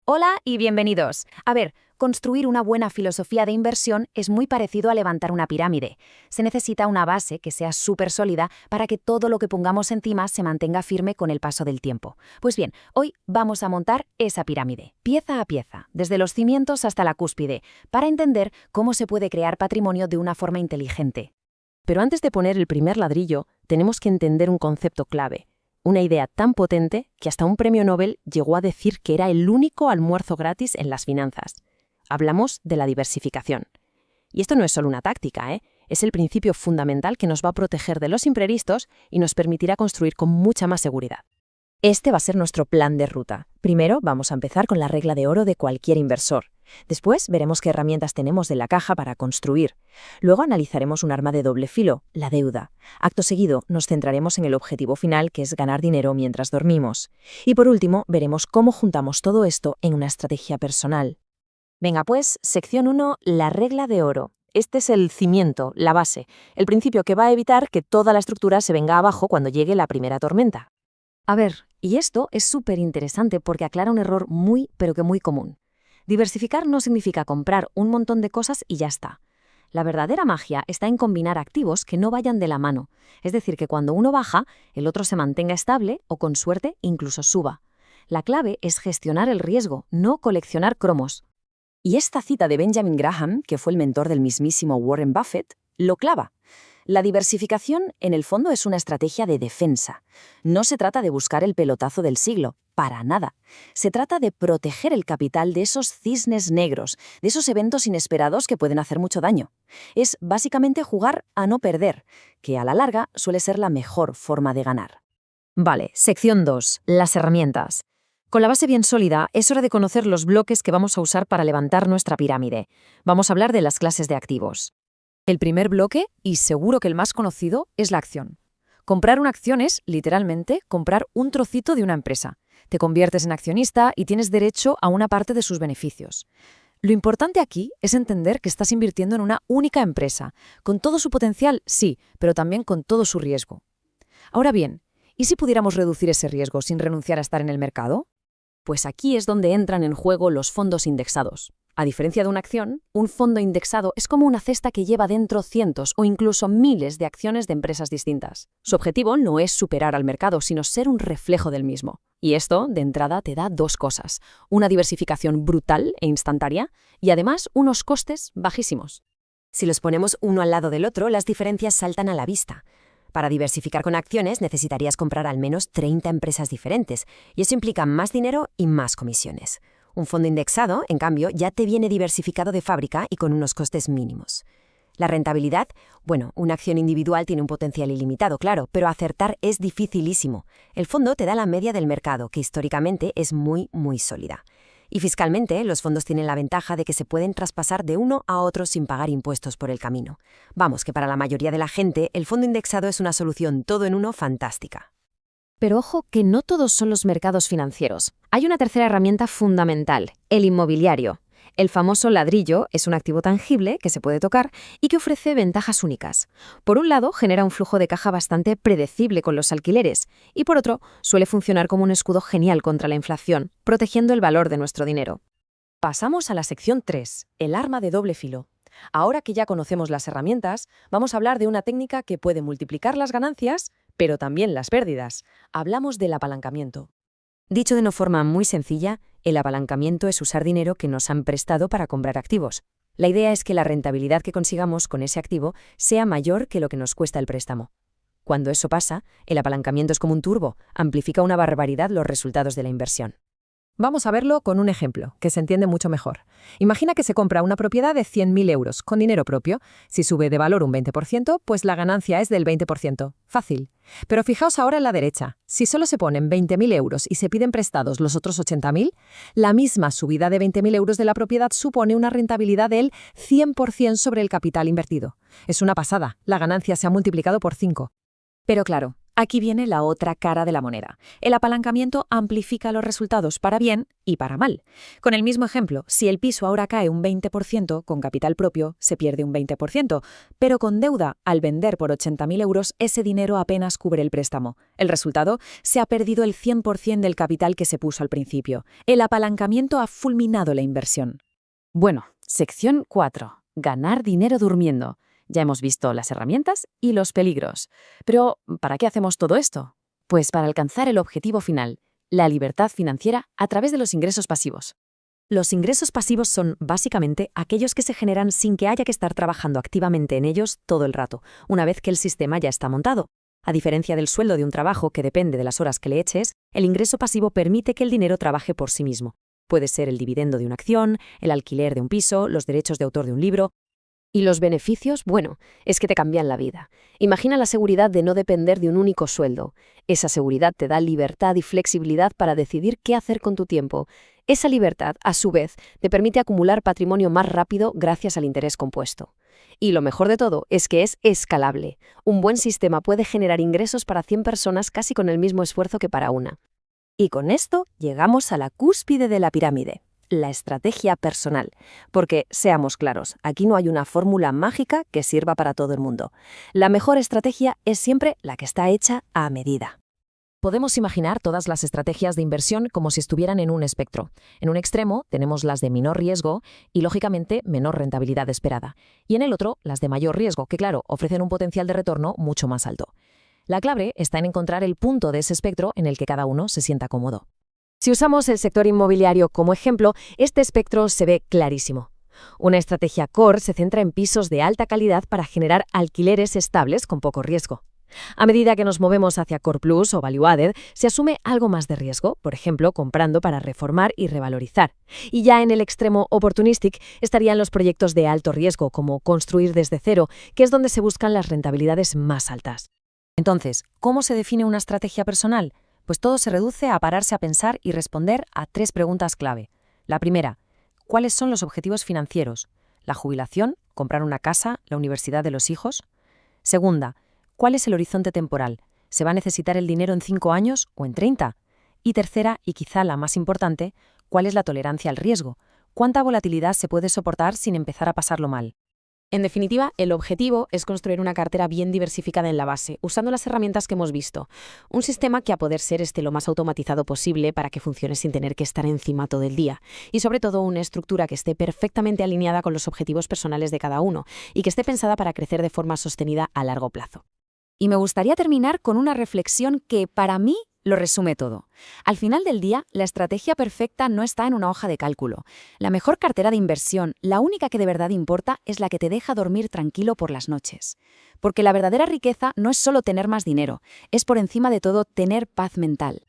Hola y bienvenidos. A ver, construir una buena filosofía de inversión es muy parecido a levantar una pirámide. Se necesita una base que sea súper sólida para que todo lo que pongamos encima se mantenga firme con el paso del tiempo. Pues bien, hoy vamos a montar esa pirámide, pieza a pieza, desde los cimientos hasta la cúspide, para entender cómo se puede crear patrimonio de una forma inteligente. Pero antes de poner el primer ladrillo, tenemos que entender un concepto clave. Una idea tan potente que hasta un premio Nobel llegó a decir que era el único almuerzo gratis en las finanzas. Hablamos de la diversificación. Y esto no es solo una táctica, es el principio fundamental que nos va a proteger de los imprevistos y nos permitirá construir con mucha más seguridad. Este va a ser nuestro plan de ruta. Primero, vamos a empezar con la regla de oro de cualquier inversor. Después, veremos qué herramientas tenemos de la caja para construir. Luego analizaremos un arma de doble filo, la deuda. Acto seguido, nos centraremos en el objetivo final, que es ganar dinero mientras dormimos. Y por último, veremos cómo juntamos todo esto en una estrategia personal. Venga, pues, sección 1, la regla de oro. Este es el cimiento, la base, el principio que va a evitar que toda la estructura se venga abajo cuando llegue la primera tormenta. A ver, y esto es súper interesante porque aclara un error muy, pero que muy común. Diversificar no significa comprar un montón de cosas y ya está. La verdadera magia está en combinar activos que no vayan de la mano, es decir, que cuando uno baja, el otro se mantenga estable o, con suerte, incluso suba. La clave es gestionar el riesgo, no coleccionar cromos. Y esta cita de Benjamin Graham, que fue el mentor del mismísimo Warren Buffett, lo clava. La diversificación, en el fondo, es una estrategia de defensa. No se trata de buscar el pelotazo del siglo, para nada. Se trata de proteger el capital de esos cisnes negros, de esos eventos inesperados que pueden hacer mucho daño. Es básicamente jugar a no perder, que a la larga suele ser la mejor forma de ganar. Vale, sección 2, las herramientas. Con la base bien sólida, es hora de conocer los bloques que vamos a usar para levantar nuestra pirámide. Vamos a hablar de las clases de activos. El primer bloque, y seguro que el más conocido, es la acción. Comprar una acción es, literalmente, comprar un trocito de una empresa. Te conviertes en accionista y tienes derecho a una parte de sus beneficios. Lo importante aquí es entender que estás invirtiendo en una única empresa, con todo su potencial, sí, pero también con todo su riesgo. Ahora bien, ¿y si pudiéramos reducir ese riesgo sin renunciar a estar en el mercado? Pues aquí es donde entran en juego los fondos indexados. A diferencia de una acción, un fondo indexado es como una cesta que lleva dentro cientos o incluso miles de acciones de empresas distintas. Su objetivo no es superar al mercado, sino ser un reflejo del mismo. Y esto, de entrada, te da dos cosas: una diversificación brutal e instantánea y además unos costes bajísimos. Si los ponemos uno al lado del otro, las diferencias saltan a la vista. Para diversificar con acciones necesitarías comprar al menos 30 empresas diferentes, y eso implica más dinero y más comisiones. Un fondo indexado, en cambio, ya te viene diversificado de fábrica y con unos costes mínimos. La rentabilidad, bueno, una acción individual tiene un potencial ilimitado, claro, pero acertar es dificilísimo. El fondo te da la media del mercado, que históricamente es muy, muy sólida. Y fiscalmente, los fondos tienen la ventaja de que se pueden traspasar de uno a otro sin pagar impuestos por el camino. Vamos, que para la mayoría de la gente, el fondo indexado es una solución todo en uno fantástica. Pero ojo que no todos son los mercados financieros. Hay una tercera herramienta fundamental, el inmobiliario. El famoso ladrillo es un activo tangible que se puede tocar y que ofrece ventajas únicas. Por un lado, genera un flujo de caja bastante predecible con los alquileres y por otro, suele funcionar como un escudo genial contra la inflación, protegiendo el valor de nuestro dinero. Pasamos a la sección 3, el arma de doble filo. Ahora que ya conocemos las herramientas, vamos a hablar de una técnica que puede multiplicar las ganancias, pero también las pérdidas. Hablamos del apalancamiento. Dicho de una forma muy sencilla, el apalancamiento es usar dinero que nos han prestado para comprar activos. La idea es que la rentabilidad que consigamos con ese activo sea mayor que lo que nos cuesta el préstamo. Cuando eso pasa, el apalancamiento es como un turbo, amplifica una barbaridad los resultados de la inversión. Vamos a verlo con un ejemplo, que se entiende mucho mejor. Imagina que se compra una propiedad de 100.000 euros con dinero propio. Si sube de valor un 20%, pues la ganancia es del 20%. Fácil. Pero fijaos ahora en la derecha. Si solo se ponen 20.000 euros y se piden prestados los otros 80.000, la misma subida de 20.000 euros de la propiedad supone una rentabilidad del 100% sobre el capital invertido. Es una pasada. La ganancia se ha multiplicado por 5. Pero claro, Aquí viene la otra cara de la moneda. El apalancamiento amplifica los resultados para bien y para mal. Con el mismo ejemplo, si el piso ahora cae un 20%, con capital propio se pierde un 20%, pero con deuda, al vender por 80.000 euros, ese dinero apenas cubre el préstamo. El resultado, se ha perdido el 100% del capital que se puso al principio. El apalancamiento ha fulminado la inversión. Bueno, sección 4. Ganar dinero durmiendo. Ya hemos visto las herramientas y los peligros. Pero, ¿para qué hacemos todo esto? Pues para alcanzar el objetivo final, la libertad financiera a través de los ingresos pasivos. Los ingresos pasivos son, básicamente, aquellos que se generan sin que haya que estar trabajando activamente en ellos todo el rato, una vez que el sistema ya está montado. A diferencia del sueldo de un trabajo que depende de las horas que le eches, el ingreso pasivo permite que el dinero trabaje por sí mismo. Puede ser el dividendo de una acción, el alquiler de un piso, los derechos de autor de un libro. ¿Y los beneficios? Bueno, es que te cambian la vida. Imagina la seguridad de no depender de un único sueldo. Esa seguridad te da libertad y flexibilidad para decidir qué hacer con tu tiempo. Esa libertad, a su vez, te permite acumular patrimonio más rápido gracias al interés compuesto. Y lo mejor de todo es que es escalable. Un buen sistema puede generar ingresos para 100 personas casi con el mismo esfuerzo que para una. Y con esto llegamos a la cúspide de la pirámide, la estrategia personal. Porque, seamos claros, aquí no hay una fórmula mágica que sirva para todo el mundo. La mejor estrategia es siempre la que está hecha a medida. Podemos imaginar todas las estrategias de inversión como si estuvieran en un espectro. En un extremo tenemos las de menor riesgo y, lógicamente, menor rentabilidad esperada. Y en el otro, las de mayor riesgo, que claro, ofrecen un potencial de retorno mucho más alto. La clave está en encontrar el punto de ese espectro en el que cada uno se sienta cómodo. Si usamos el sector inmobiliario como ejemplo, este espectro se ve clarísimo. Una estrategia core se centra en pisos de alta calidad para generar alquileres estables con poco riesgo. A medida que nos movemos hacia Core Plus o Value Added, se asume algo más de riesgo, por ejemplo, comprando para reformar y revalorizar. Y ya en el extremo opportunistic estarían los proyectos de alto riesgo, como construir desde cero, que es donde se buscan las rentabilidades más altas. Entonces, ¿cómo se define una estrategia personal? Pues todo se reduce a pararse a pensar y responder a 3 preguntas clave. La primera, ¿cuáles son los objetivos financieros? ¿La jubilación? ¿Comprar una casa? ¿La universidad de los hijos? Segunda, ¿cuál es el horizonte temporal? ¿Se va a necesitar el dinero en 5 años o en 30? Y tercera, y quizá la más importante, ¿cuál es la tolerancia al riesgo? ¿Cuánta volatilidad se puede soportar sin empezar a pasarlo mal? En definitiva, el objetivo es construir una cartera bien diversificada en la base, usando las herramientas que hemos visto. Un sistema que a poder ser esté lo más automatizado posible para que funcione sin tener que estar encima todo el día. Y sobre todo una estructura que esté perfectamente alineada con los objetivos personales de cada uno y que esté pensada para crecer de forma sostenida a largo plazo. Y me gustaría terminar con una reflexión que, para mí, lo resume todo. Al final del día, la estrategia perfecta no está en una hoja de cálculo. La mejor cartera de inversión, la única que de verdad importa, es la que te deja dormir tranquilo por las noches. Porque la verdadera riqueza no es solo tener más dinero, es por encima de todo tener paz mental.